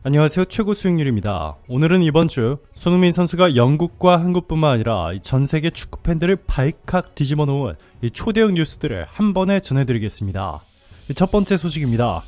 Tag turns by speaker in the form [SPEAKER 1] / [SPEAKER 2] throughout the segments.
[SPEAKER 1] 안녕하세요. 최고 수익률입니다. 오늘은 이번 주 손흥민 선수가 영국과 한국뿐만 아니라 전 세계 축구 팬들을 발칵 뒤집어 놓은 이 초대형 뉴스들을 한 번에 전해드리겠습니다. 첫 번째 소식입니다.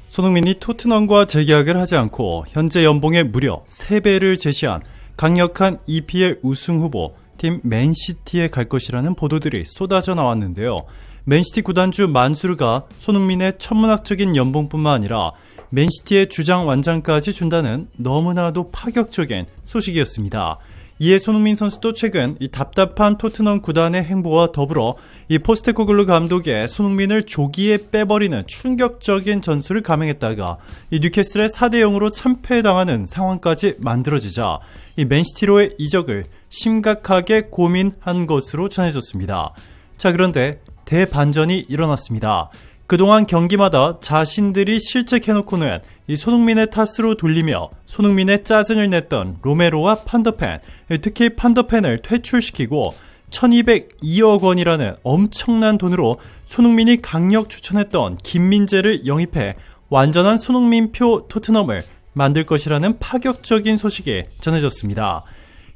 [SPEAKER 1] 손흥민이 토트넘과 재계약을 하지 않고 현재 연봉의 무려 3배를 제시한 강력한 EPL 우승 후보 팀 맨시티에 갈 것이라는 보도들이 쏟아져 나왔는데요. 맨시티 구단주 만수르가 손흥민의 천문학적인 연봉뿐만 아니라 맨시티의 주장 완장까지 준다는 너무나도 파격적인 소식이었습니다. 이에 손흥민 선수도 최근 이 답답한 토트넘 구단의 행보와 더불어 이 포스테코글루 감독의 손흥민을 조기에 빼버리는 충격적인 전술을 감행했다가 이 뉴캐슬의 4대0으로 참패당하는 상황까지 만들어지자 이 맨시티로의 이적을 심각하게 고민한 것으로 전해졌습니다. 자, 그런데 대반전이 일어났습니다. 그동안 경기마다 자신들이 실책해놓고는 이 손흥민의 탓으로 돌리며 손흥민의 짜증을 냈던 로메로와 판더펜, 특히 판더펜을 퇴출시키고 1202억 원이라는 엄청난 돈으로 손흥민이 강력 추천했던 김민재를 영입해 완전한 손흥민표 토트넘을 만들 것이라는 파격적인 소식이 전해졌습니다.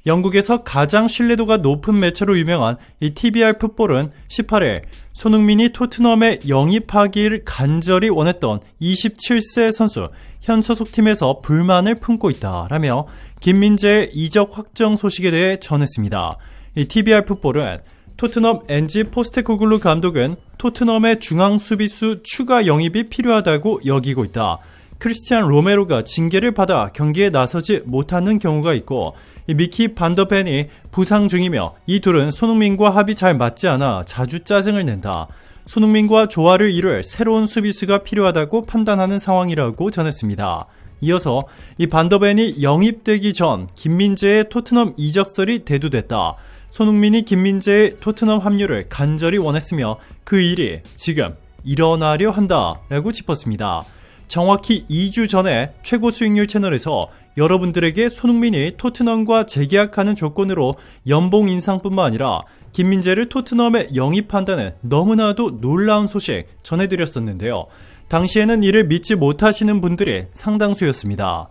[SPEAKER 1] 영국에서 가장 신뢰도가 높은 매체로 유명한 이 TBR 풋볼은 18일 손흥민이 토트넘에 영입하기를 간절히 원했던 27세 선수 현 소속팀에서 불만을 품고 있다라며 김민재의 이적 확정 소식에 대해 전했습니다. 이 TBR 풋볼은 토트넘 엔지 포스테코글루 감독은 토트넘의 중앙 수비수 추가 영입이 필요하다고 여기고 있다. 크리스티안 로메로가 징계를 받아 경기에 나서지 못하는 경우가 있고 미키 반더펜이 부상 중이며 이 둘은 손흥민과 합이 잘 맞지 않아 자주 짜증을 낸다. 손흥민과 조화를 이룰 새로운 수비수가 필요하다고 판단하는 상황이라고 전했습니다. 이어서 이 반더펜이 영입되기 전 김민재의 토트넘 이적설이 대두됐다. 손흥민이 김민재의 토트넘 합류를 간절히 원했으며 그 일이 지금 일어나려 한다라고 짚었습니다. 정확히 2주 전에 최고 수익률 채널에서 여러분들에게 손흥민이 토트넘과 재계약하는 조건으로 연봉 인상뿐만 아니라 김민재를 토트넘에 영입한다는 너무나도 놀라운 소식 전해드렸었는데요. 당시에는 이를 믿지 못하시는 분들이 상당수였습니다.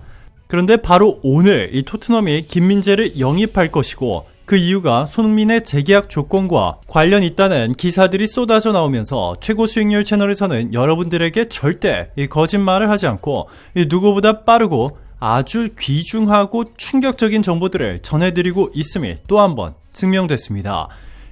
[SPEAKER 1] 그런데 바로 오늘 이 토트넘이 김민재를 영입할 것이고 그 이유가 손흥민의 재계약 조건과 관련 있다는 기사들이 쏟아져 나오면서 최고 수익률 채널에서는 여러분들에게 절대 이 거짓말을 하지 않고 이 누구보다 빠르고 아주 귀중하고 충격적인 정보들을 전해드리고 있음이 또 한 번 증명됐습니다.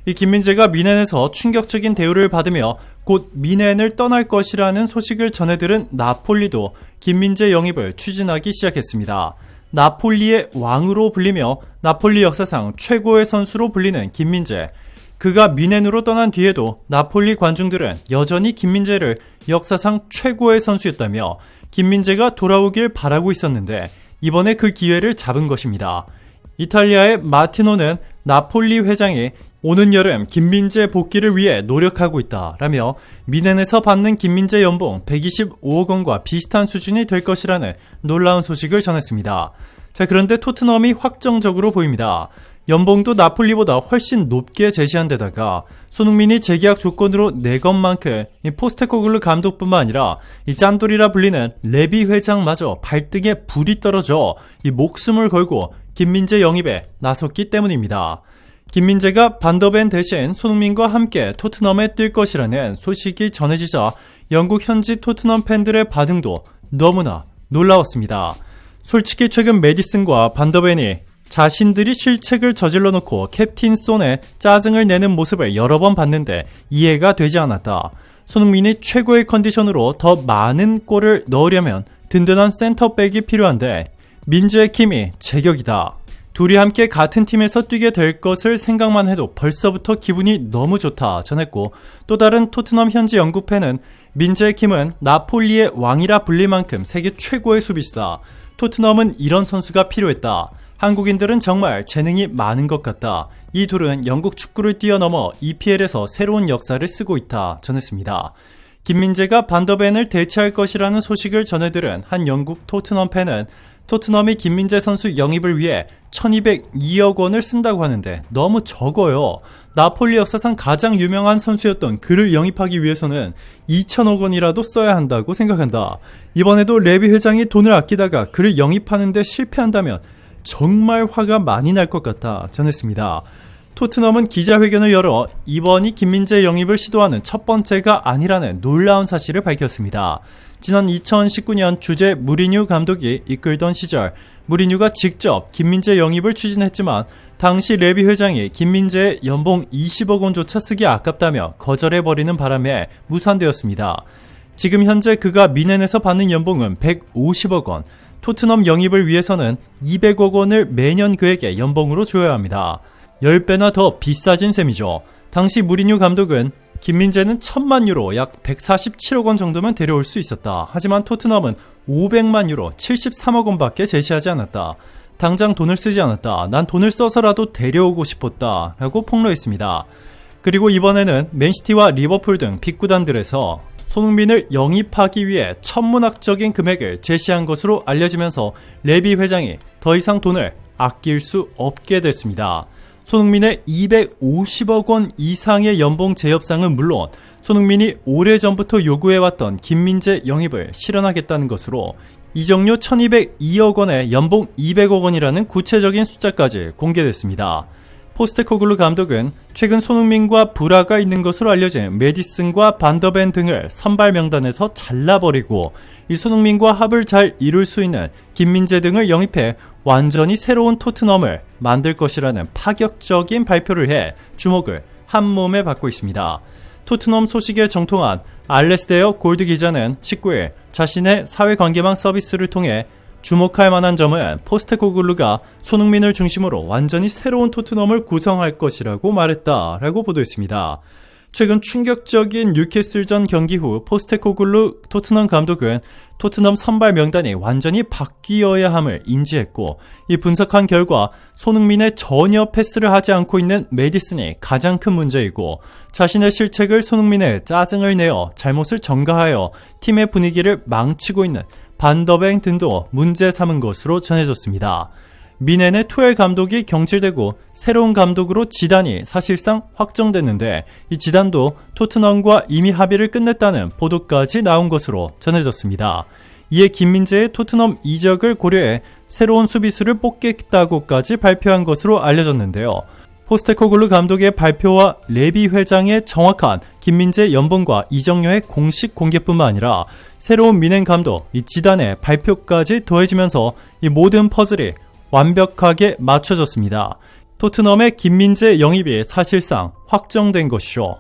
[SPEAKER 1] 이 김민재가 미넨에서 충격적인 대우를 받으며 곧 미넨을 떠날 것이라는 소식을 전해들은 나폴리도 김민재 영입을 추진하기 시작했습니다. 나폴리의 왕으로 불리며 나폴리 역사상 최고의 선수로 불리는 김민재. 그가 미넨으로 떠난 뒤에도 나폴리 관중들은 여전히 김민재를 역사상 최고의 선수였다며 김민재가 돌아오길 바라고 있었는데 이번에 그 기회를 잡은 것입니다. 이탈리아의 마티노는 나폴리 회장이 오는 여름 김민재 복귀를 위해 노력하고 있다라며 미넨에서 받는 김민재 연봉 125억 원과 비슷한 수준이 될 것이라는 놀라운 소식을 전했습니다. 자, 그런데 토트넘이 확정적으로 보입니다. 연봉도 나폴리보다 훨씬 높게 제시한 데다가 손흥민이 재계약 조건으로 내 것만큼 이 포스테코글루 감독뿐만 아니라 이 짠돌이라 불리는 레비 회장마저 발등에 불이 떨어져 이 목숨을 걸고 김민재 영입에 나섰기 때문입니다. 김민재가 반더벤 대신 손흥민과 함께 토트넘에 뛸 것이라는 소식이 전해지자 영국 현지 토트넘 팬들의 반응도 너무나 놀라웠습니다. 솔직히 최근 메디슨과 반더벤이 자신들이 실책을 저질러 놓고 캡틴 손에 짜증을 내는 모습을 여러 번 봤는데 이해가 되지 않았다. 손흥민이 최고의 컨디션으로 더 많은 골을 넣으려면 든든한 센터백이 필요한데 민재의 킴이 제격이다. 둘이 함께 같은 팀에서 뛰게 될 것을 생각만 해도 벌써부터 기분이 너무 좋다 전했고, 또 다른 토트넘 현지 영국 팬은 민재 킴은 나폴리의 왕이라 불릴 만큼 세계 최고의 수비수다. 토트넘은 이런 선수가 필요했다. 한국인들은 정말 재능이 많은 것 같다. 이 둘은 영국 축구를 뛰어넘어 EPL에서 새로운 역사를 쓰고 있다 전했습니다. 김민재가 반더벤을 대체할 것이라는 소식을 전해들은 한 영국 토트넘 팬은 토트넘이 김민재 선수 영입을 위해 1202억 원을 쓴다고 하는데 너무 적어요. 나폴리 역사상 가장 유명한 선수였던 그를 영입하기 위해서는 2000억 원이라도 써야 한다고 생각한다. 이번에도 레비 회장이 돈을 아끼다가 그를 영입하는데 실패한다면 정말 화가 많이 날 것 같다 전했습니다. 토트넘은 기자회견을 열어 이번이 김민재 영입을 시도하는 첫 번째가 아니라는 놀라운 사실을 밝혔습니다. 지난 2019년 주제 무리뉴 감독이 이끌던 시절 무리뉴가 직접 김민재 영입을 추진했지만 당시 레비 회장이 김민재의 연봉 20억 원조차 쓰기 아깝다며 거절해버리는 바람에 무산되었습니다. 지금 현재 그가 미넨에서 받는 연봉은 150억 원, 토트넘 영입을 위해서는 200억 원을 매년 그에게 연봉으로 줘야 합니다. 10배나 더 비싸진 셈이죠. 당시 무리뉴 감독은 김민재는 1000만 유로 약 147억 원 정도면 데려올 수 있었다. 하지만 토트넘은 500만 유로 73억 원밖에 제시하지 않았다. 당장 돈을 쓰지 않았다. 난 돈을 써서라도 데려오고 싶었다. 라고 폭로했습니다. 그리고 이번에는 맨시티와 리버풀 등 빅구단들에서 손흥민을 영입하기 위해 천문학적인 금액을 제시한 것으로 알려지면서 레비 회장이 더 이상 돈을 아낄 수 없게 됐습니다. 손흥민의 250억 원 이상의 연봉 재협상은 물론 손흥민이 오래전부터 요구해왔던 김민재 영입을 실현하겠다는 것으로 이적료 1202억 원에 연봉 200억 원이라는 구체적인 숫자까지 공개됐습니다. 포스테코글루 감독은 최근 손흥민과 불화가 있는 것으로 알려진 메디슨과 반더벤 등을 선발 명단에서 잘라버리고 이 손흥민과 합을 잘 이룰 수 있는 김민재 등을 영입해 완전히 새로운 토트넘을 만들 것이라는 파격적인 발표를 해 주목을 한몸에 받고 있습니다. 토트넘 소식에 정통한 알레스데어 골드 기자는 19일 자신의 사회관계망 서비스를 통해 주목할 만한 점은 포스테코글루가 손흥민을 중심으로 완전히 새로운 토트넘을 구성할 것이라고 말했다라고 보도했습니다. 최근 충격적인 뉴캐슬전 경기 후 포스테코글루 토트넘 감독은 토트넘 선발 명단이 완전히 바뀌어야 함을 인지했고 이 분석한 결과 손흥민의 전혀 패스를 하지 않고 있는 메디슨이 가장 큰 문제이고 자신의 실책을 손흥민의 짜증을 내어 잘못을 전가하여 팀의 분위기를 망치고 있는 반더뱅 등도 문제 삼은 것으로 전해졌습니다. 미넨의 투엘 감독이 경질되고 새로운 감독으로 지단이 사실상 확정됐는데 이 지단도 토트넘과 이미 합의를 끝냈다는 보도까지 나온 것으로 전해졌습니다. 이에 김민재의 토트넘 이적을 고려해 새로운 수비수를 뽑겠다고까지 발표한 것으로 알려졌는데요. 포스테코글루 감독의 발표와 레비 회장의 정확한 김민재 연봉과 이적료의 공식 공개뿐만 아니라 새로운 미넨 감독 이 지단의 발표까지 더해지면서 이 모든 퍼즐이 완벽하게 맞춰졌습니다. 토트넘의 김민재 영입이 사실상 확정된 것이죠.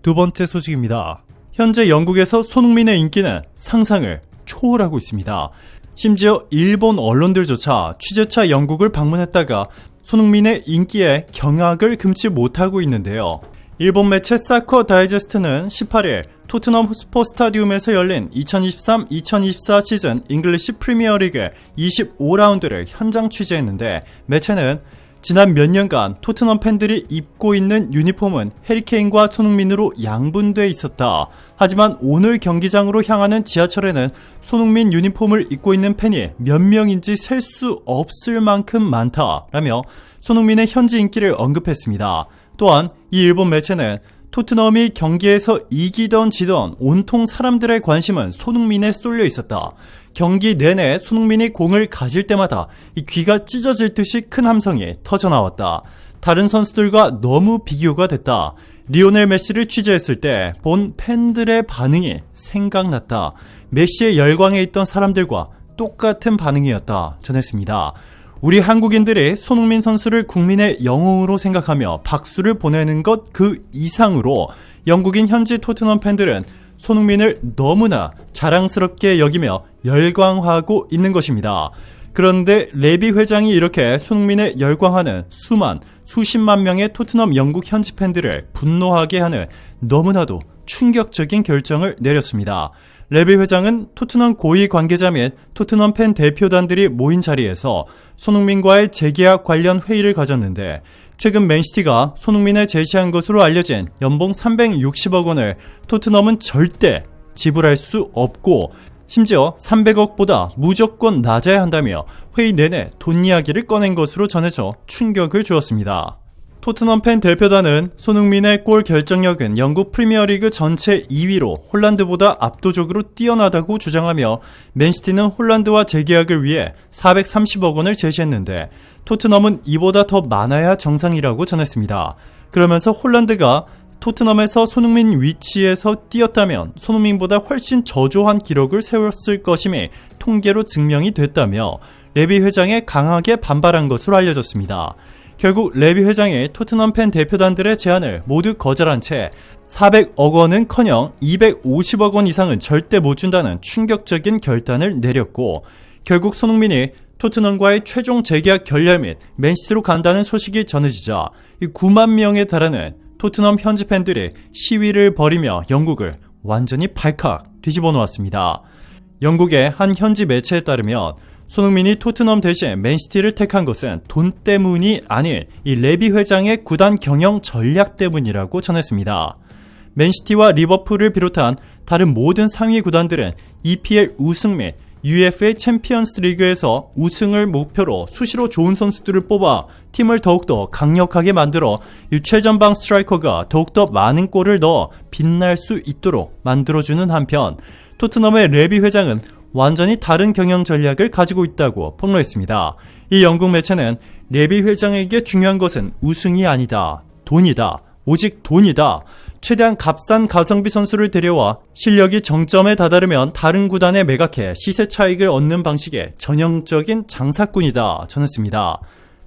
[SPEAKER 1] 두 번째 소식입니다. 현재 영국에서 손흥민의 인기는 상상을 초월하고 있습니다. 심지어 일본 언론들조차 취재차 영국을 방문했다가 손흥민의 인기에 경악을 금치 못하고 있는데요. 일본 매체 사커 다이제스트는 18일 토트넘 호스퍼 스타디움에서 열린 2023-2024 시즌 잉글리시 프리미어리그 25라운드를 현장 취재했는데 매체는 지난 몇 년간 토트넘 팬들이 입고 있는 유니폼은 해리케인과 손흥민으로 양분돼 있었다. 하지만 오늘 경기장으로 향하는 지하철에는 손흥민 유니폼을 입고 있는 팬이 몇 명인지 셀 수 없을 만큼 많다라며 손흥민의 현지 인기를 언급했습니다. 또한 이 일본 매체는 토트넘이 경기에서 이기던 지던 온통 사람들의 관심은 손흥민에 쏠려 있었다. 경기 내내 손흥민이 공을 가질 때마다 이 귀가 찢어질 듯이 큰 함성이 터져나왔다. 다른 선수들과 너무 비교가 됐다. 리오넬 메시를 취재했을 때 본 팬들의 반응이 생각났다. 메시의 열광에 있던 사람들과 똑같은 반응이었다 전했습니다. 우리 한국인들이 손흥민 선수를 국민의 영웅으로 생각하며 박수를 보내는 것 그 이상으로 영국인 현지 토트넘 팬들은 손흥민을 너무나 자랑스럽게 여기며 열광하고 있는 것입니다. 그런데 레비 회장이 이렇게 손흥민에 열광하는 수십만 명의 토트넘 영국 현지 팬들을 분노하게 하는 너무나도 충격적인 결정을 내렸습니다. 레비 회장은 토트넘 고위 관계자 및 토트넘 팬 대표단들이 모인 자리에서 손흥민과의 재계약 관련 회의를 가졌는데 최근 맨시티가 손흥민에 제시한 것으로 알려진 연봉 360억 원을 토트넘은 절대 지불할 수 없고 심지어 300억보다 무조건 낮아야 한다며 회의 내내 돈 이야기를 꺼낸 것으로 전해져 충격을 주었습니다. 토트넘 팬 대표단은 손흥민의 골 결정력은 영국 프리미어리그 전체 2위로 홀란드보다 압도적으로 뛰어나다고 주장하며 맨시티는 홀란드와 재계약을 위해 430억 원을 제시했는데 토트넘은 이보다 더 많아야 정상이라고 전했습니다. 그러면서 홀란드가 토트넘에서 손흥민 위치에서 뛰었다면 손흥민보다 훨씬 저조한 기록을 세웠을 것임이 통계로 증명이 됐다며 레비 회장에 강하게 반발한 것으로 알려졌습니다. 결국 레비 회장이 토트넘 팬 대표단들의 제안을 모두 거절한 채 400억 원은커녕 250억 원 이상은 절대 못 준다는 충격적인 결단을 내렸고 결국 손흥민이 토트넘과의 최종 재계약 결렬 및 맨시티로 간다는 소식이 전해지자 9만 명에 달하는 토트넘 현지 팬들이 시위를 벌이며 영국을 완전히 발칵 뒤집어 놓았습니다. 영국의 한 현지 매체에 따르면 손흥민이 토트넘 대신 맨시티를 택한 것은 돈 때문이 아닌 이 레비 회장의 구단 경영 전략 때문이라고 전했습니다. 맨시티와 리버풀을 비롯한 다른 모든 상위 구단들은 EPL 우승 및 UEFA 챔피언스 리그에서 우승을 목표로 수시로 좋은 선수들을 뽑아 팀을 더욱더 강력하게 만들어 최전방 스트라이커가 더욱더 많은 골을 넣어 빛날 수 있도록 만들어주는 한편 토트넘의 레비 회장은 완전히 다른 경영 전략을 가지고 있다고 폭로했습니다. 이 영국 매체는 레비 회장에게 중요한 것은 우승이 아니다. 돈이다. 오직 돈이다. 최대한 값싼 가성비 선수를 데려와 실력이 정점에 다다르면 다른 구단에 매각해 시세 차익을 얻는 방식의 전형적인 장사꾼이다 전했습니다.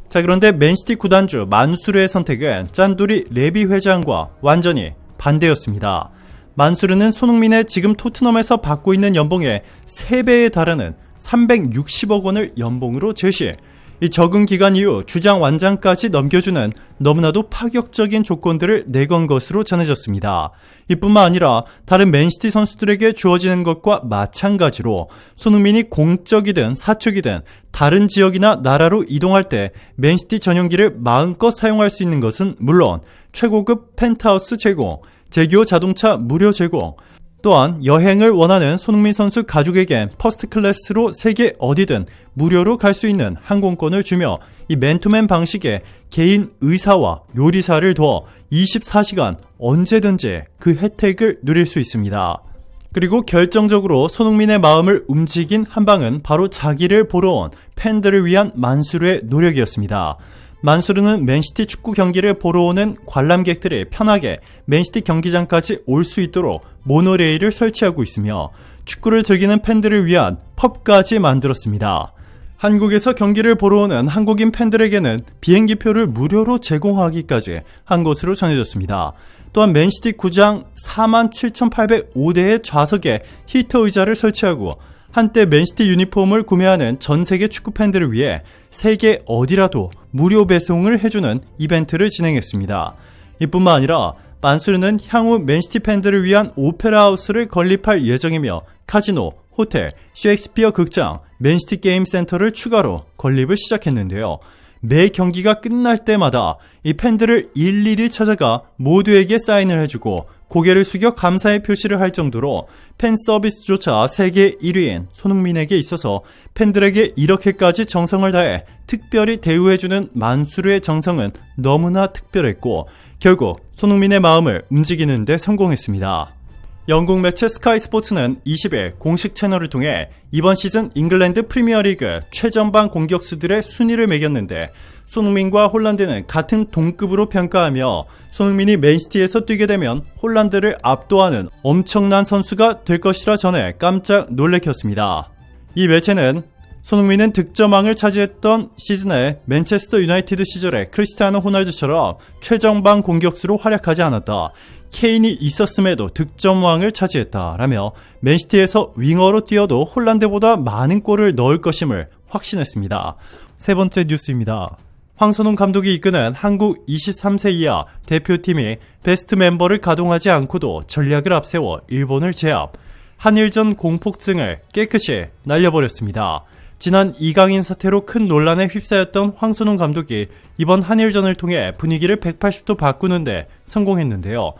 [SPEAKER 1] 자, 그런데 맨시티 구단주 만수르의 선택은 짠돌이 레비 회장과 완전히 반대였습니다. 만수르는 손흥민의 지금 토트넘에서 받고 있는 연봉의 3배에 달하는 360억 원을 연봉으로 제시, 이 적응 기간 이후 주장 완장까지 넘겨주는 너무나도 파격적인 조건들을 내건 것으로 전해졌습니다. 이뿐만 아니라 다른 맨시티 선수들에게 주어지는 것과 마찬가지로 손흥민이 공적이든 사적이든 다른 지역이나 나라로 이동할 때 맨시티 전용기를 마음껏 사용할 수 있는 것은 물론 최고급 펜트하우스 제공, 제규어 자동차 무료 제공, 또한 여행을 원하는 손흥민 선수 가족에겐 퍼스트 클래스로 세계 어디든 무료로 갈 수 있는 항공권을 주며 이 맨투맨 방식의 개인 의사와 요리사를 둬 24시간 언제든지 그 혜택을 누릴 수 있습니다. 그리고 결정적으로 손흥민의 마음을 움직인 한 방은 바로 자기를 보러 온 팬들을 위한 만수르의 노력이었습니다. 만수르는 맨시티 축구 경기를 보러 오는 관람객들이 편하게 맨시티 경기장까지 올 수 있도록 모노레일을 설치하고 있으며 축구를 즐기는 팬들을 위한 펍까지 만들었습니다. 한국에서 경기를 보러 오는 한국인 팬들에게는 비행기표를 무료로 제공하기까지 한 것으로 전해졌습니다. 또한 맨시티 구장 47,805대의 좌석에 히터 의자를 설치하고 한때 맨시티 유니폼을 구매하는 전 세계 축구 팬들을 위해 세계 어디라도 무료 배송을 해주는 이벤트를 진행했습니다. 이뿐만 아니라 만수르는 향후 맨시티 팬들을 위한 오페라 하우스를 건립할 예정이며 카지노, 호텔, 셰익스피어 극장, 맨시티 게임 센터를 추가로 건립을 시작했는데요. 매 경기가 끝날 때마다 이 팬들을 일일이 찾아가 모두에게 사인을 해주고 고개를 숙여 감사의 표시를 할 정도로 팬 서비스조차 세계 1위인 손흥민에게 있어서 팬들에게 이렇게까지 정성을 다해 특별히 대우해주는 만수르의 정성은 너무나 특별했고 결국 손흥민의 마음을 움직이는 데 성공했습니다. 영국 매체 스카이 스포츠는 20일 공식 채널을 통해 이번 시즌 잉글랜드 프리미어리그 최전방 공격수들의 순위를 매겼는데 손흥민과 홀란드는 같은 동급으로 평가하며 손흥민이 맨시티에서 뛰게 되면 홀란드를 압도하는 엄청난 선수가 될 것이라 전해 깜짝 놀래켰습니다. 이 매체는 손흥민은 득점왕을 차지했던 시즌에 맨체스터 유나이티드 시절에 크리스티아노 호날두처럼 최전방 공격수로 활약하지 않았다. 케인이 있었음에도 득점왕을 차지했다라며 맨시티에서 윙어로 뛰어도 홀란드보다 많은 골을 넣을 것임을 확신했습니다. 세 번째 뉴스입니다. 황선홍 감독이 이끄는 한국 23세 이하 대표팀이 베스트 멤버를 가동하지 않고도 전략을 앞세워 일본을 제압, 한일전 공폭증을 깨끗이 날려버렸습니다. 지난 이강인 사태로 큰 논란에 휩싸였던 황선홍 감독이 이번 한일전을 통해 분위기를 180도 바꾸는데 성공했는데요.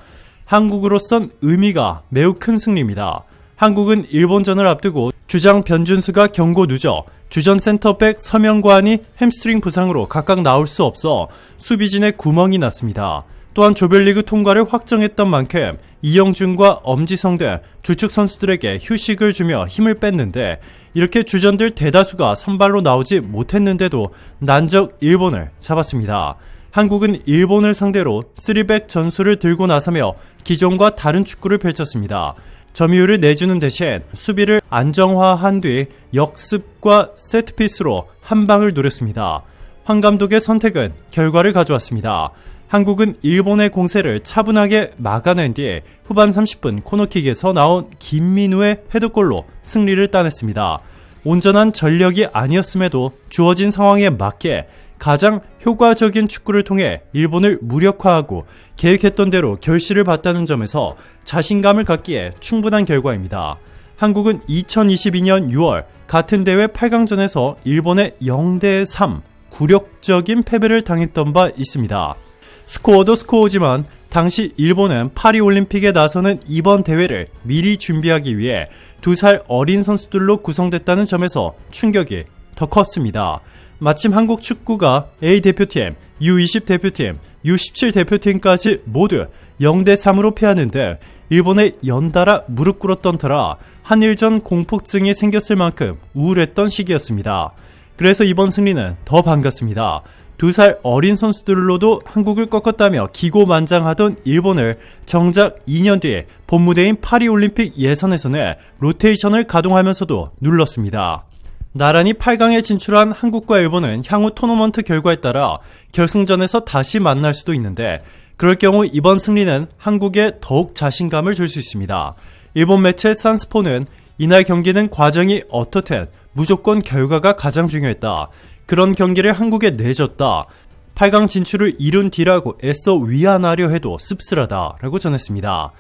[SPEAKER 1] 한국으로선 의미가 매우 큰 승리입니다. 한국은 일본전을 앞두고 주장 변준수가 경고 누적, 주전 센터백 서명관이 햄스트링 부상으로 각각 나올 수 없어 수비진에 구멍이 났습니다. 또한 조별리그 통과를 확정했던 만큼 이영준과 엄지성 등 주축 선수들에게 휴식을 주며 힘을 뺐는데, 이렇게 주전들 대다수가 선발로 나오지 못했는데도 난적 일본을 잡았습니다. 한국은 일본을 상대로 3백 전술을 들고 나서며 기존과 다른 축구를 펼쳤습니다. 점유율을 내주는 대신 수비를 안정화한 뒤 역습과 세트피스로 한 방을 노렸습니다. 황 감독의 선택은 결과를 가져왔습니다. 한국은 일본의 공세를 차분하게 막아낸 뒤 후반 30분 코너킥에서 나온 김민우의 헤더골로 승리를 따냈습니다. 온전한 전력이 아니었음에도 주어진 상황에 맞게 가장 효과적인 축구를 통해 일본을 무력화하고 계획했던 대로 결실을 봤다는 점에서 자신감을 갖기에 충분한 결과입니다. 한국은 2022년 6월 같은 대회 8강전에서 일본의 0대3 굴욕적인 패배를 당했던 바 있습니다. 스코어도 스코어지만 당시 일본은 파리올림픽에 나서는 이번 대회를 미리 준비하기 위해 2살 어린 선수들로 구성됐다는 점에서 충격이 더 컸습니다. 마침 한국 축구가 A 대표팀, U20 대표팀, U17 대표팀까지 모두 0대3으로 패하는 등 일본에 연달아 무릎 꿇었던 터라 한일전 공포증이 생겼을 만큼 우울했던 시기였습니다. 그래서 이번 승리는 더 반갑습니다. 2살 어린 선수들로도 한국을 꺾었다며 기고만장하던 일본을 정작 2년 뒤에 본무대인 파리올림픽 예선에서는 로테이션을 가동하면서도 눌렀습니다. 나란히 8강에 진출한 한국과 일본은 향후 토너먼트 결과에 따라 결승전에서 다시 만날 수도 있는데, 그럴 경우 이번 승리는 한국에 더욱 자신감을 줄 수 있습니다. 일본 매체 산스포는 이날 경기는 과정이 어떻든 무조건 결과가 가장 중요했다. 그런 경기를 한국에 내줬다. 8강 진출을 이룬 뒤라고 애써 위안하려 해도 씁쓸하다 라고 전했습니다.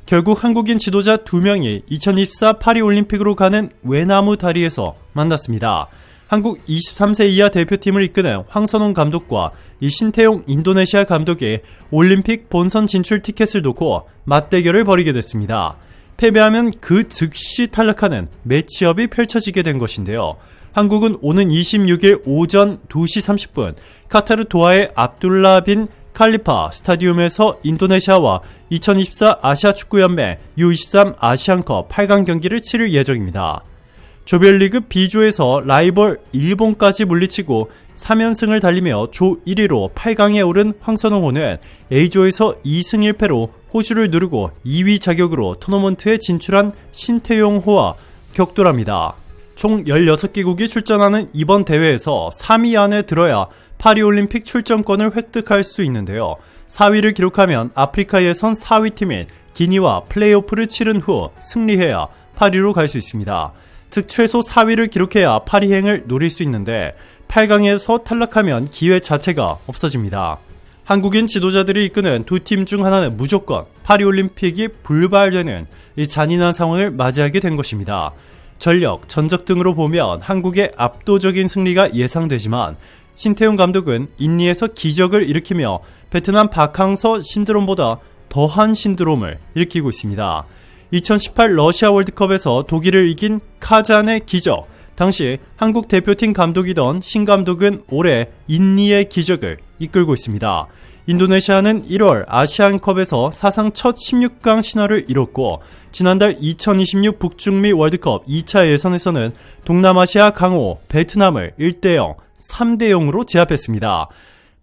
[SPEAKER 1] 결국 한국인 지도자 2명이 2024 파리올림픽으로 가는 외나무 다리에서 만났습니다. 한국 23세 이하 대표팀을 이끄는 황선홍 감독과 이 신태용 인도네시아 감독이 올림픽 본선 진출 티켓을 놓고 맞대결을 벌이게 됐습니다. 패배하면 그 즉시 탈락하는 매치업이 펼쳐지게 된 것인데요. 한국은 오는 26일 오전 2시 30분 카타르 도하의 압둘라 빈 칼리파 스타디움에서 인도네시아와 2024 아시아 축구연맹 U23 아시안컵 8강 경기를 치를 예정입니다. 조별리그 B조에서 라이벌 일본까지 물리치고 3연승을 달리며 조 1위로 8강에 오른 황선홍호는 A조에서 2승 1패로 호주를 누르고 2위 자격으로 토너먼트에 진출한 신태용호와 격돌합니다. 총 16개국이 출전하는 이번 대회에서 3위 안에 들어야 파리올림픽 출전권을 획득할 수 있는데요. 4위를 기록하면 아프리카 예선 4위 팀인 기니와 플레이오프를 치른 후 승리해야 파리로 갈 수 있습니다. 즉 최소 4위를 기록해야 파리행을 노릴 수 있는데 8강에서 탈락하면 기회 자체가 없어집니다. 한국인 지도자들이 이끄는 두 팀 중 하나는 무조건 파리올림픽이 불발되는 이 잔인한 상황을 맞이하게 된 것입니다. 전력, 전적 등으로 보면 한국의 압도적인 승리가 예상되지만 신태용 감독은 인리에서 기적을 일으키며 베트남 박항서 신드롬보다 더한 신드롬을 일으키고 있습니다. 2018 러시아 월드컵에서 독일을 이긴 카잔의 기적, 당시 한국 대표팀 감독이던 신 감독은 올해 인리의 기적을 이끌고 있습니다. 인도네시아는 1월 아시안컵에서 사상 첫 16강 신화를 이뤘고, 지난달 2026 북중미 월드컵 2차 예선에서는 동남아시아 강호 베트남을 1대0, 3대0으로 제압했습니다.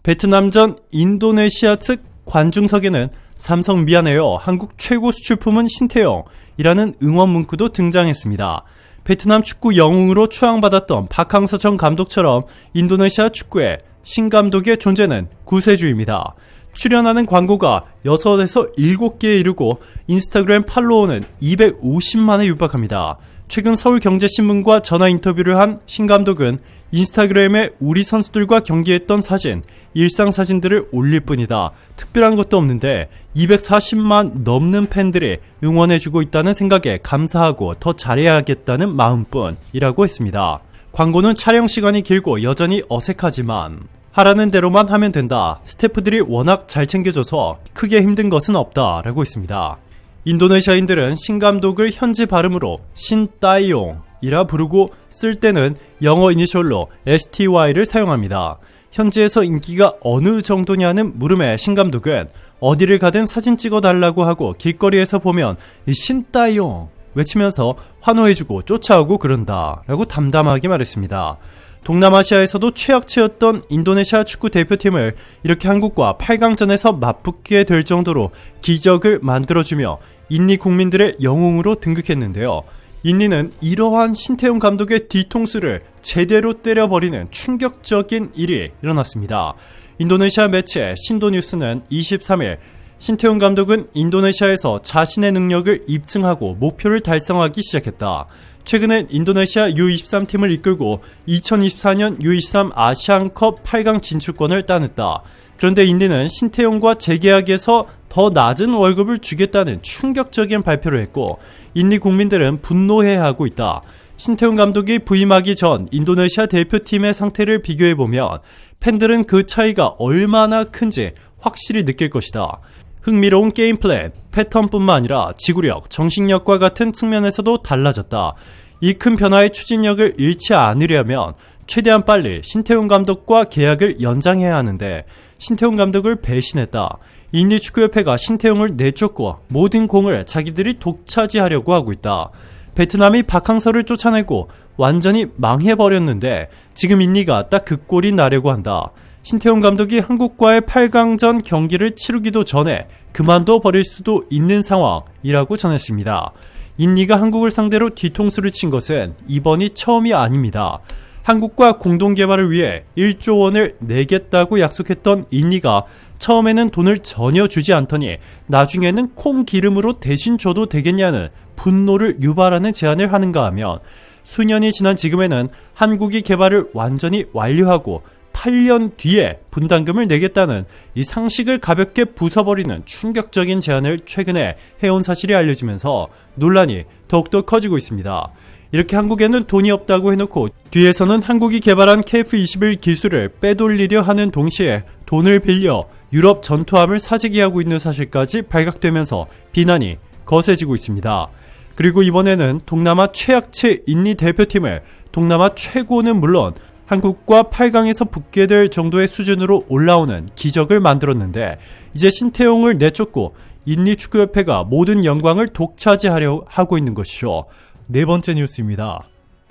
[SPEAKER 1] 베트남전 인도네시아 측 관중석에는 삼성 미안해요, 한국 최고 수출품은 신태용이라는 응원 문구도 등장했습니다. 베트남 축구 영웅으로 추앙받았던 박항서 전 감독처럼 인도네시아 축구에 신 감독의 존재는 구세주입니다. 출연하는 광고가 6에서 7개에 이르고 인스타그램 팔로워는 250만에 육박합니다. 최근 서울경제신문과 전화 인터뷰를 한 신 감독은 인스타그램에 우리 선수들과 경기했던 사진, 일상 사진들을 올릴 뿐이다. 특별한 것도 없는데 240만 넘는 팬들이 응원해주고 있다는 생각에 감사하고 더 잘해야겠다는 마음뿐이라고 했습니다. 광고는 촬영 시간이 길고 여전히 어색하지만 하라는 대로만 하면 된다. 스태프들이 워낙 잘 챙겨줘서 크게 힘든 것은 없다 라고 했습니다. 인도네시아인들은 신 감독을 현지 발음으로 신따이용이라 부르고 쓸 때는 영어 이니셜로 STY를 사용합니다. 현지에서 인기가 어느 정도냐는 물음에 신 감독은 어디를 가든 사진 찍어달라고 하고 길거리에서 보면 신따이용 외치면서 환호해주고 쫓아오고 그런다 라고 담담하게 말했습니다. 동남아시아에서도 최악체였던 인도네시아 축구 대표팀을 이렇게 한국과 8강전에서 맞붙게 될 정도로 기적을 만들어주며 인니 국민들의 영웅으로 등극했는데요. 인니는 이러한 신태용 감독의 뒤통수를 제대로 때려버리는 충격적인 일이 일어났습니다. 인도네시아 매체 신도뉴스는 23일 신태용 감독은 인도네시아에서 자신의 능력을 입증하고 목표를 달성하기 시작했다. 최근엔 인도네시아 U23팀을 이끌고 2024년 U23 아시안컵 8강 진출권을 따냈다. 그런데 인디는 신태용과 재계약에서 더 낮은 월급을 주겠다는 충격적인 발표를 했고 인디 국민들은 분노해하고 있다. 신태용 감독이 부임하기 전 인도네시아 대표팀의 상태를 비교해보면 팬들은 그 차이가 얼마나 큰지 확실히 느낄 것이다. 흥미로운 게임 플랜, 패턴뿐만 아니라 지구력, 정신력과 같은 측면에서도 달라졌다. 이 큰 변화의 추진력을 잃지 않으려면 최대한 빨리 신태용 감독과 계약을 연장해야 하는데 신태용 감독을 배신했다. 인디축구협회가 신태용을 내쫓고 모든 공을 자기들이 독차지하려고 하고 있다. 베트남이 박항서를 쫓아내고 완전히 망해버렸는데 지금 인디가 딱 그 꼴이 나려고 한다. 신태용 감독이 한국과의 8강전 경기를 치르기도 전에 그만둬 버릴 수도 있는 상황이라고 전했습니다. 인니가 한국을 상대로 뒤통수를 친 것은 이번이 처음이 아닙니다. 한국과 공동개발을 위해 1조 원을 내겠다고 약속했던 인니가 처음에는 돈을 전혀 주지 않더니 나중에는 콩기름으로 대신 줘도 되겠냐는 분노를 유발하는 제안을 하는가 하면 수년이 지난 지금에는 한국이 개발을 완전히 완료하고 8년 뒤에 분담금을 내겠다는 이 상식을 가볍게 부숴버리는 충격적인 제안을 최근에 해온 사실이 알려지면서 논란이 더욱더 커지고 있습니다. 이렇게 한국에는 돈이 없다고 해놓고 뒤에서는 한국이 개발한 KF-21 기술을 빼돌리려 하는 동시에 돈을 빌려 유럽 전투함을 사재기하고 있는 사실까지 발각되면서 비난이 거세지고 있습니다. 그리고 이번에는 동남아 최약체 인니 대표팀을 동남아 최고는 물론 한국과 8강에서 붙게 될 정도의 수준으로 올라오는 기적을 만들었는데 이제 신태용을 내쫓고 인니축구협회가 모든 영광을 독차지하려 하고 있는 것이죠. 네 번째 뉴스입니다.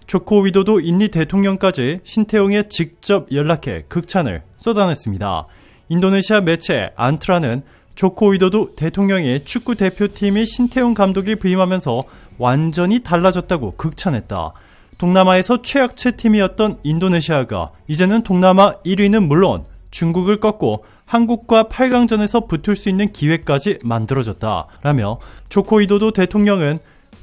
[SPEAKER 1] 조코 위도도 인니 대통령까지 신태용에 직접 연락해 극찬을 쏟아냈습니다. 인도네시아 매체 안트라는 조코 위도도 대통령의 축구 대표팀이 신태용 감독이 부임하면서 완전히 달라졌다고 극찬했다. 동남아에서 최약체 팀이었던 인도네시아가 이제는 동남아 1위는 물론 중국을 꺾고 한국과 8강전에서 붙을 수 있는 기회까지 만들어졌다라며 조코 위도도 대통령은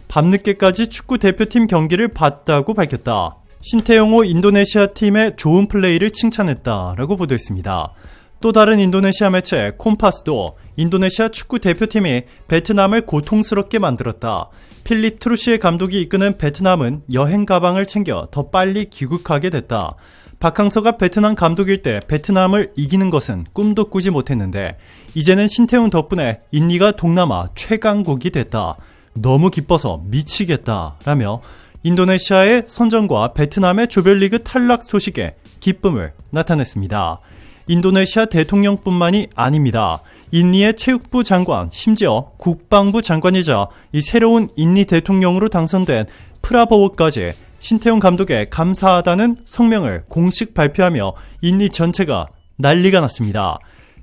[SPEAKER 1] 밤늦게까지 축구 대표팀 경기를 봤다고 밝혔다. 신태용호 인도네시아 팀의 좋은 플레이를 칭찬했다라고 보도했습니다. 또 다른 인도네시아 매체 콤파스도 인도네시아 축구 대표팀이 베트남을 고통스럽게 만들었다. 필립 트루시의 감독이 이끄는 베트남은 여행 가방을 챙겨 더 빨리 귀국하게 됐다. 박항서가 베트남 감독일 때 베트남을 이기는 것은 꿈도 꾸지 못했는데 이제는 신태용 덕분에 인니가 동남아 최강국이 됐다. 너무 기뻐서 미치겠다 라며 인도네시아의 선전과 베트남의 조별리그 탈락 소식에 기쁨을 나타냈습니다. 인도네시아 대통령뿐만이 아닙니다. 인니의 체육부 장관, 심지어 국방부 장관이자 이 새로운 인니 대통령으로 당선된 프라보워까지 신태용 감독에 감사하다는 성명을 공식 발표하며 인니 전체가 난리가 났습니다.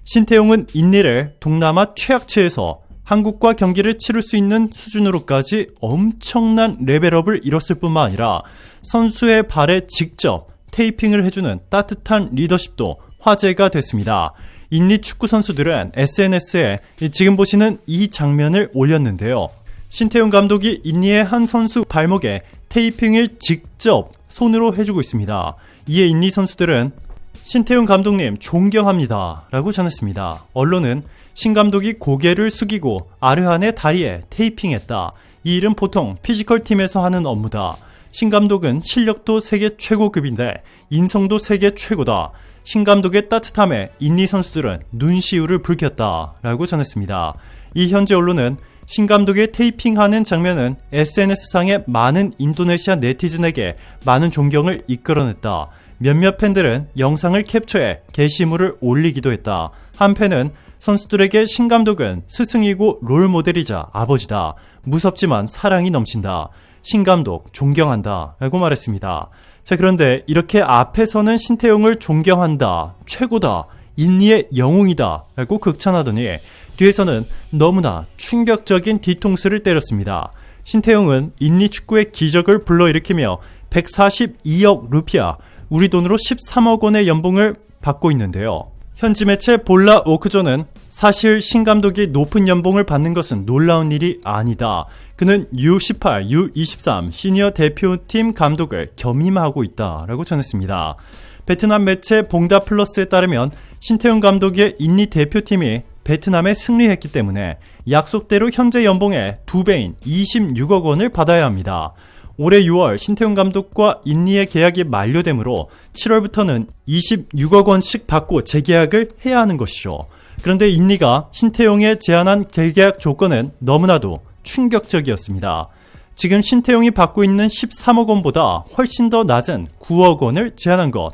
[SPEAKER 1] 신태용은 인니를 동남아 최약체에서 한국과 경기를 치를 수 있는 수준으로까지 엄청난 레벨업을 이뤘을 뿐만 아니라 선수의 발에 직접 테이핑을 해주는 따뜻한 리더십도 화제가 됐습니다. 인니 축구 선수들은 SNS에 지금 보시는 이 장면을 올렸는데요. 신태용 감독이 인니의 한 선수 발목에 테이핑을 직접 손으로 해주고 있습니다. 이에 인니 선수들은 신태용 감독님 존경합니다 라고 전했습니다. 언론은 신 감독이 고개를 숙이고 아르한의 다리에 테이핑했다. 이 일은 보통 피지컬 팀에서 하는 업무다. 신 감독은 실력도 세계 최고급인데 인성도 세계 최고다. 신 감독의 따뜻함에 인니 선수들은 눈시울을 붉혔다 라고 전했습니다. 이 현지 언론은 신 감독의 테이핑하는 장면은 SNS상의 많은 인도네시아 네티즌에게 많은 존경을 이끌어냈다. 몇몇 팬들은 영상을 캡처해 게시물을 올리기도 했다. 한 팬은 선수들에게 신 감독은 스승이고 롤모델이자 아버지다. 무섭지만 사랑이 넘친다. 신 감독 존경한다. 라고 말했습니다. 자, 그런데 이렇게 앞에서는 신태용을 존경한다. 최고다. 인니의 영웅이다. 라고 극찬하더니 뒤에서는 너무나 충격적인 뒤통수를 때렸습니다. 신태용은 인니 축구의 기적을 불러일으키며 142억 루피아, 우리 돈으로 13억 원의 연봉을 받고 있는데요. 현지 매체 볼라 오크조는 사실 신 감독이 높은 연봉을 받는 것은 놀라운 일이 아니다. 그는 U18, U23 시니어 대표팀 감독을 겸임하고 있다라고 전했습니다. 베트남 매체 봉다 플러스에 따르면 신태용 감독의 인니 대표팀이 베트남에 승리했기 때문에 약속대로 현재 연봉의 2배인 26억 원을 받아야 합니다. 올해 6월 신태용 감독과 인니의 계약이 만료되므로 7월부터는 26억 원씩 받고 재계약을 해야 하는 것이죠. 그런데 인니가 신태용에 제안한 재계약 조건은 너무나도 충격적이었습니다. 지금 신태용이 받고 있는 13억 원보다 훨씬 더 낮은 9억 원을 제안한 것.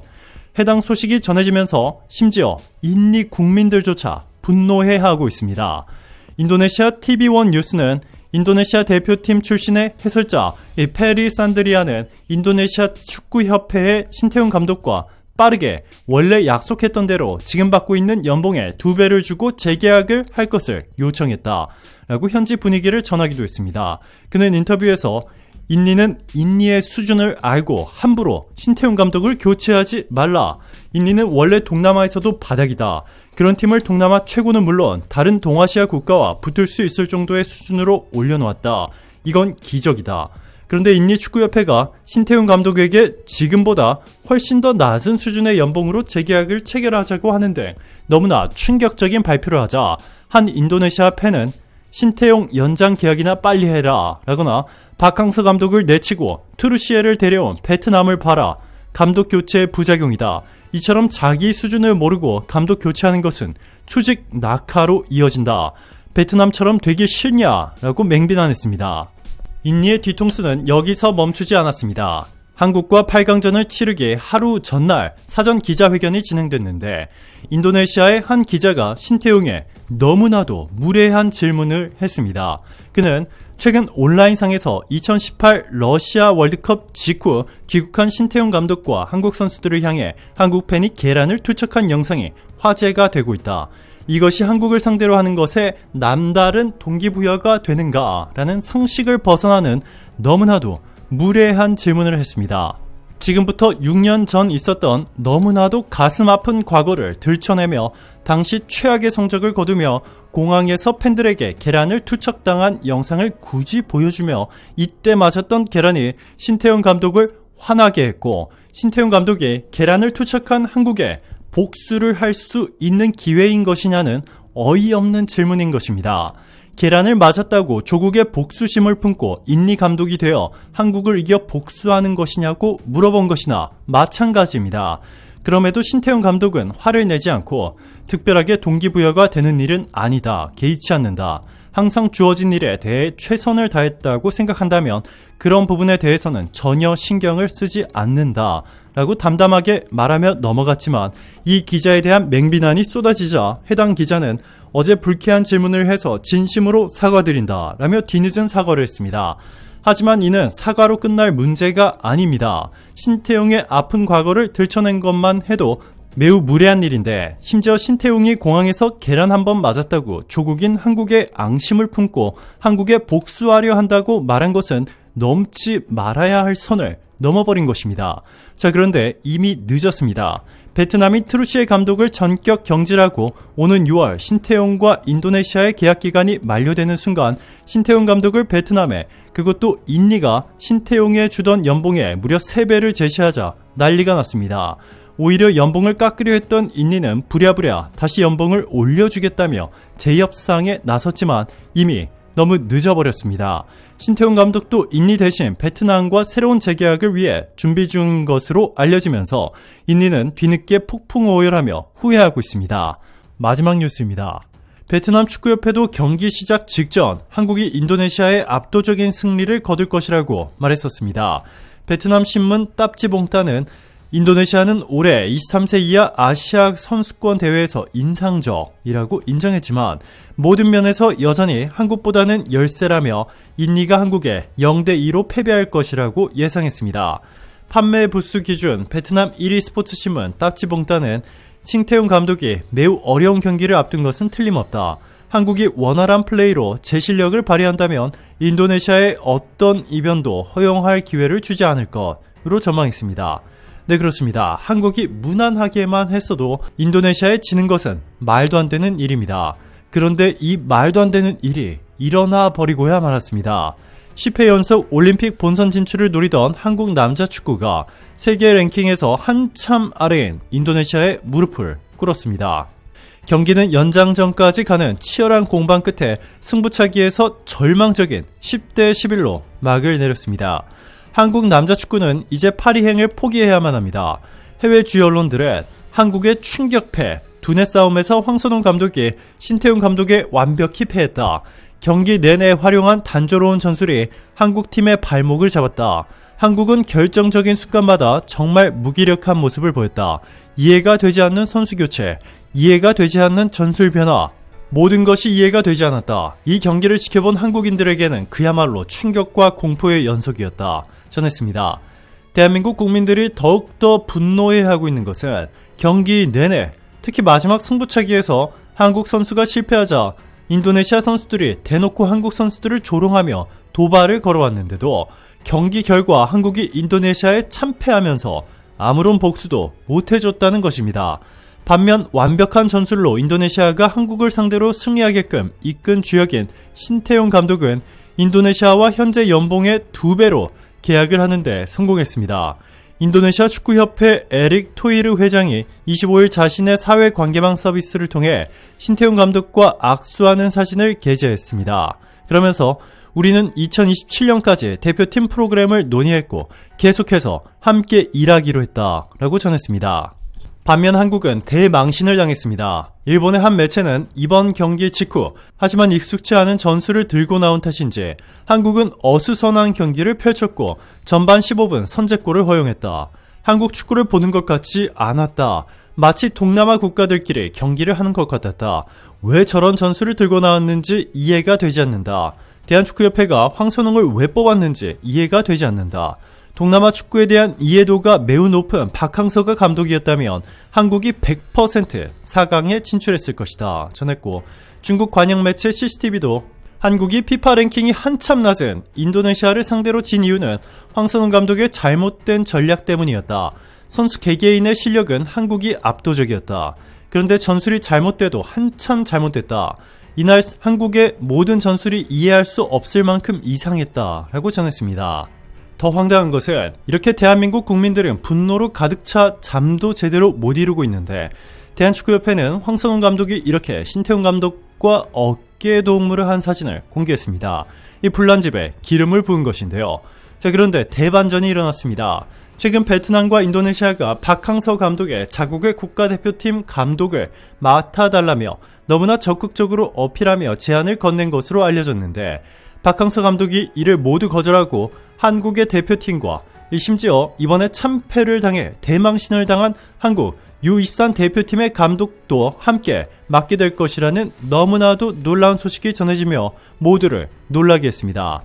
[SPEAKER 1] 해당 소식이 전해지면서 심지어 인니 국민들조차 분노해하고 있습니다. 인도네시아 TV1 뉴스는 인도네시아 대표팀 출신의 해설자 페리 산드리아는 인도네시아 축구협회의 신태용 감독과 빠르게 원래 약속했던 대로 지금 받고 있는 연봉의 2배를 주고 재계약을 할 것을 요청했다 라고 현지 분위기를 전하기도 했습니다. 그는 인터뷰에서 인니는 인니의 수준을 알고 함부로 신태용 감독을 교체하지 말라. 인니는 원래 동남아에서도 바닥이다. 그런 팀을 동남아 최고는 물론 다른 동아시아 국가와 붙을 수 있을 정도의 수준으로 올려놓았다. 이건 기적이다. 그런데 인니 축구협회가 신태용 감독에게 지금보다 훨씬 더 낮은 수준의 연봉으로 재계약을 체결하자고 하는데 너무나 충격적인 발표를 하자 한 인도네시아 팬은 신태용 연장 계약이나 빨리 해라 라거나 박항서 감독을 내치고 트루시에를 데려온 베트남을 봐라. 감독 교체의 부작용이다. 이처럼 자기 수준을 모르고 감독 교체하는 것은 추직 낙하로 이어진다. 베트남처럼 되기 싫냐? 라고 맹비난했습니다. 인니의 뒤통수는 여기서 멈추지 않았습니다. 한국과 8강전을 치르기 하루 전날 사전 기자회견이 진행됐는데 인도네시아의 한 기자가 신태용에 너무나도 무례한 질문을 했습니다. 그는 최근 온라인상에서 2018 러시아 월드컵 직후 귀국한 신태용 감독과 한국 선수들을 향해 한국 팬이 계란을 투척한 영상이 화제가 되고 있다. 이것이 한국을 상대로 하는 것에 남다른 동기부여가 되는가? 라는 상식을 벗어나는 너무나도 무례한 질문을 했습니다. 지금부터 6년 전 있었던 너무나도 가슴 아픈 과거를 들춰내며 당시 최악의 성적을 거두며 공항에서 팬들에게 계란을 투척당한 영상을 굳이 보여주며 이때 맞았던 계란이 신태용 감독을 화나게 했고 신태용 감독이 계란을 투척한 한국에 복수를 할 수 있는 기회인 것이냐는 어이없는 질문인 것입니다. 계란을 맞았다고 조국의 복수심을 품고 인니 감독이 되어 한국을 이겨 복수하는 것이냐고 물어본 것이나 마찬가지입니다. 그럼에도 신태용 감독은 화를 내지 않고 특별하게 동기부여가 되는 일은 아니다, 개의치 않는다. 항상 주어진 일에 대해 최선을 다했다고 생각한다면 그런 부분에 대해서는 전혀 신경을 쓰지 않는다 라고 담담하게 말하며 넘어갔지만 이 기자에 대한 맹비난이 쏟아지자 해당 기자는 어제 불쾌한 질문을 해서 진심으로 사과드린다 라며 뒤늦은 사과를 했습니다. 하지만 이는 사과로 끝날 문제가 아닙니다. 신태용의 아픈 과거를 들춰낸 것만 해도 매우 무례한 일인데 심지어 신태용이 공항에서 계란 한 번 맞았다고 조국인 한국의 앙심을 품고 한국에 복수하려 한다고 말한 것은 넘지 말아야 할 선을 넘어버린 것입니다. 자, 그런데 이미 늦었습니다. 베트남이 트루시에 감독을 전격 경질하고 오는 6월 신태용과 인도네시아의 계약 기간이 만료되는 순간 신태용 감독을 베트남에 그것도 인니가 신태용에 주던 연봉의 무려 3배를 제시하자 난리가 났습니다. 오히려 연봉을 깎으려 했던 인니는 부랴부랴 다시 연봉을 올려주겠다며 재협상에 나섰지만 이미 너무 늦어버렸습니다. 신태용 감독도 인니 대신 베트남과 새로운 재계약을 위해 준비 중인 것으로 알려지면서 인니는 뒤늦게 폭풍 오열하며 후회하고 있습니다. 마지막 뉴스입니다. 베트남 축구협회도 경기 시작 직전 한국이 인도네시아의 압도적인 승리를 거둘 것이라고 말했었습니다. 베트남 신문 따찌봉따는 인도네시아는 올해 23세 이하 아시아 선수권 대회에서 인상적이라고 인정했지만 모든 면에서 여전히 한국보다는 열세라며 인니가 한국에 0대2로 패배할 것이라고 예상했습니다. 판매 부수 기준 베트남 1위 스포츠 신문 따찌봉따는 칭태용 감독이 매우 어려운 경기를 앞둔 것은 틀림없다. 한국이 원활한 플레이로 제 실력을 발휘한다면 인도네시아의 어떤 이변도 허용할 기회를 주지 않을 것으로 전망했습니다. 네, 그렇습니다. 한국이 무난하게만 했어도 인도네시아에 지는 것은 말도 안 되는 일입니다. 그런데 이 말도 안 되는 일이 일어나 버리고야 말았습니다. 10회 연속 올림픽 본선 진출을 노리던 한국 남자 축구가 세계 랭킹에서 한참 아래인 인도네시아의 무릎을 꿇었습니다. 경기는 연장전까지 가는 치열한 공방 끝에 승부차기에서 절망적인 10대 11로 막을 내렸습니다. 한국 남자 축구는 이제 파리행을 포기해야만 합니다. 해외 주요 언론들은 한국의 충격패, 두뇌 싸움에서 황선홍 감독이 신태용 감독에 완벽히 패했다. 경기 내내 활용한 단조로운 전술이 한국팀의 발목을 잡았다. 한국은 결정적인 순간마다 정말 무기력한 모습을 보였다. 이해가 되지 않는 선수 교체, 이해가 되지 않는 전술 변화, 모든 것이 이해가 되지 않았다. 이 경기를 지켜본 한국인들에게는 그야말로 충격과 공포의 연속이었다. 전했습니다. 대한민국 국민들이 더욱더 분노해하고 있는 것은 경기 내내 특히 마지막 승부차기에서 한국 선수가 실패하자 인도네시아 선수들이 대놓고 한국 선수들을 조롱하며 도발을 걸어왔는데도 경기 결과 한국이 인도네시아에 참패하면서 아무런 복수도 못해줬다는 것입니다. 반면 완벽한 전술로 인도네시아가 한국을 상대로 승리하게끔 이끈 주역인 신태용 감독은 인도네시아와 현재 연봉의 2배로 계약을 하는데 성공했습니다. 인도네시아 축구협회 에릭 토이르 회장이 25일 자신의 사회관계망 서비스를 통해 신태용 감독과 악수하는 사진을 게재했습니다. 그러면서 우리는 2027년까지 대표팀 프로그램을 논의했고 계속해서 함께 일하기로 했다라고 전했습니다. 반면 한국은 대망신을 당했습니다. 일본의 한 매체는 이번 경기 직후 하지만 익숙치 않은 전술을 들고 나온 탓인지 한국은 어수선한 경기를 펼쳤고 전반 15분 선제골을 허용했다. 한국 축구를 보는 것 같지 않았다. 마치 동남아 국가들끼리 경기를 하는 것 같았다. 왜 저런 전술을 들고 나왔는지 이해가 되지 않는다. 대한축구협회가 황선홍을 왜 뽑았는지 이해가 되지 않는다. 동남아 축구에 대한 이해도가 매우 높은 박항서가 감독이었다면 한국이 100% 4강에 진출했을 것이다 전했고, 중국 관영 매체 CCTV도 한국이 피파 랭킹이 한참 낮은 인도네시아를 상대로 진 이유는 황선홍 감독의 잘못된 전략 때문이었다. 선수 개개인의 실력은 한국이 압도적이었다. 그런데 전술이 잘못돼도 한참 잘못됐다. 이날 한국의 모든 전술이 이해할 수 없을 만큼 이상했다라고 전했습니다. 더 황당한 것은 이렇게 대한민국 국민들은 분노로 가득 차 잠도 제대로 못 이루고 있는데 대한축구협회는 황선홍 감독이 이렇게 신태용 감독과 어깨동무를 한 사진을 공개했습니다. 이 불난 집에 기름을 부은 것인데요. 자, 그런데 대반전이 일어났습니다. 최근 베트남과 인도네시아가 박항서 감독의 자국의 국가대표팀 감독을 맡아달라며 너무나 적극적으로 어필하며 제안을 건넨 것으로 알려졌는데, 박항서 감독이 이를 모두 거절하고 한국의 대표팀과 심지어 이번에 참패를 당해 대망신을 당한 한국 U23 대표팀의 감독도 함께 맡게 될 것이라는 너무나도 놀라운 소식이 전해지며 모두를 놀라게 했습니다.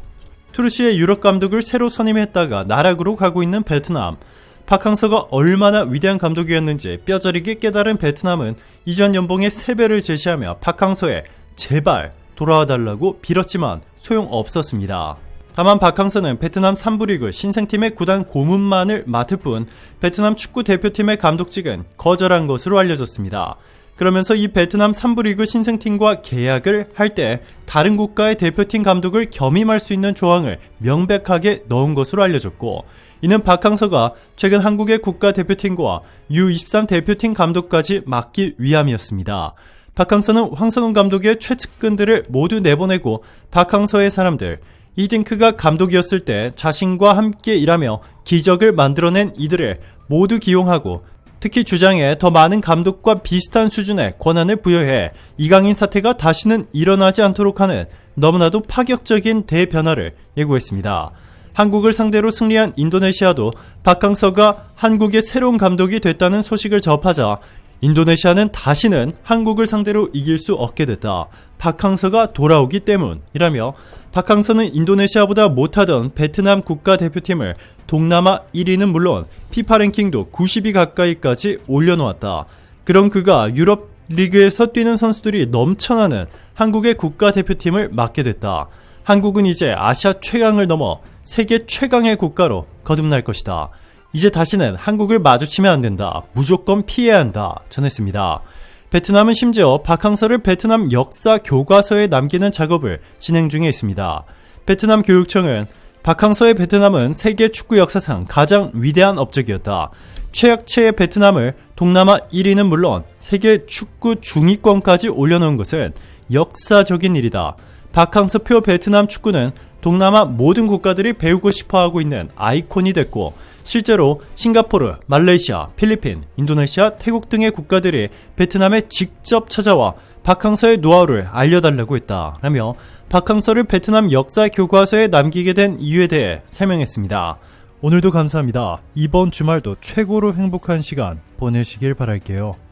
[SPEAKER 1] 투르시의 유럽 감독을 새로 선임했다가 나락으로 가고 있는 베트남. 박항서가 얼마나 위대한 감독이었는지 뼈저리게 깨달은 베트남은 이전 연봉의 3배를 제시하며 박항서에 제발 돌아와달라고 빌었지만 소용없었습니다. 다만 박항서는 베트남 3부 리그 신생팀의 구단 고문만을 맡을 뿐 베트남 축구 대표팀의 감독직은 거절한 것으로 알려졌습니다. 그러면서 이 베트남 3부 리그 신생팀과 계약을 할 때 다른 국가의 대표팀 감독을 겸임할 수 있는 조항을 명백하게 넣은 것으로 알려졌고, 이는 박항서가 최근 한국의 국가대표팀과 U23 대표팀 감독까지 맡기 위함이었습니다. 박항서는 황선홍 감독의 최측근들을 모두 내보내고 박항서의 사람들, 이딩크가 감독이었을 때 자신과 함께 일하며 기적을 만들어낸 이들을 모두 기용하고 특히 주장에 더 많은 감독과 비슷한 수준의 권한을 부여해 이강인 사태가 다시는 일어나지 않도록 하는 너무나도 파격적인 대변화를 예고했습니다. 한국을 상대로 승리한 인도네시아도 박항서가 한국의 새로운 감독이 됐다는 소식을 접하자 인도네시아는 다시는 한국을 상대로 이길 수 없게 됐다. 박항서가 돌아오기 때문이라며 박항서는 인도네시아보다 못하던 베트남 국가대표팀을 동남아 1위는 물론 피파 랭킹도 90위 가까이까지 올려놓았다. 그럼 그가 유럽 리그에서 뛰는 선수들이 넘쳐나는 한국의 국가대표팀을 맡게 됐다. 한국은 이제 아시아 최강을 넘어 세계 최강의 국가로 거듭날 것이다. 이제 다시는 한국을 마주치면 안 된다. 무조건 피해야 한다. 전했습니다. 베트남은 심지어 박항서를 베트남 역사 교과서에 남기는 작업을 진행 중에 있습니다. 베트남 교육청은 박항서의 베트남은 세계 축구 역사상 가장 위대한 업적이었다. 최약체의 베트남을 동남아 1위는 물론 세계 축구 중위권까지 올려놓은 것은 역사적인 일이다. 박항서표 베트남 축구는 동남아 모든 국가들이 배우고 싶어하고 있는 아이콘이 됐고 실제로 싱가포르, 말레이시아, 필리핀, 인도네시아, 태국 등의 국가들이 베트남에 직접 찾아와 박항서의 노하우를 알려달라고 했다 라며 박항서를 베트남 역사 교과서에 남기게 된 이유에 대해 설명했습니다. 오늘도 감사합니다. 이번 주말도 최고로 행복한 시간 보내시길 바랄게요.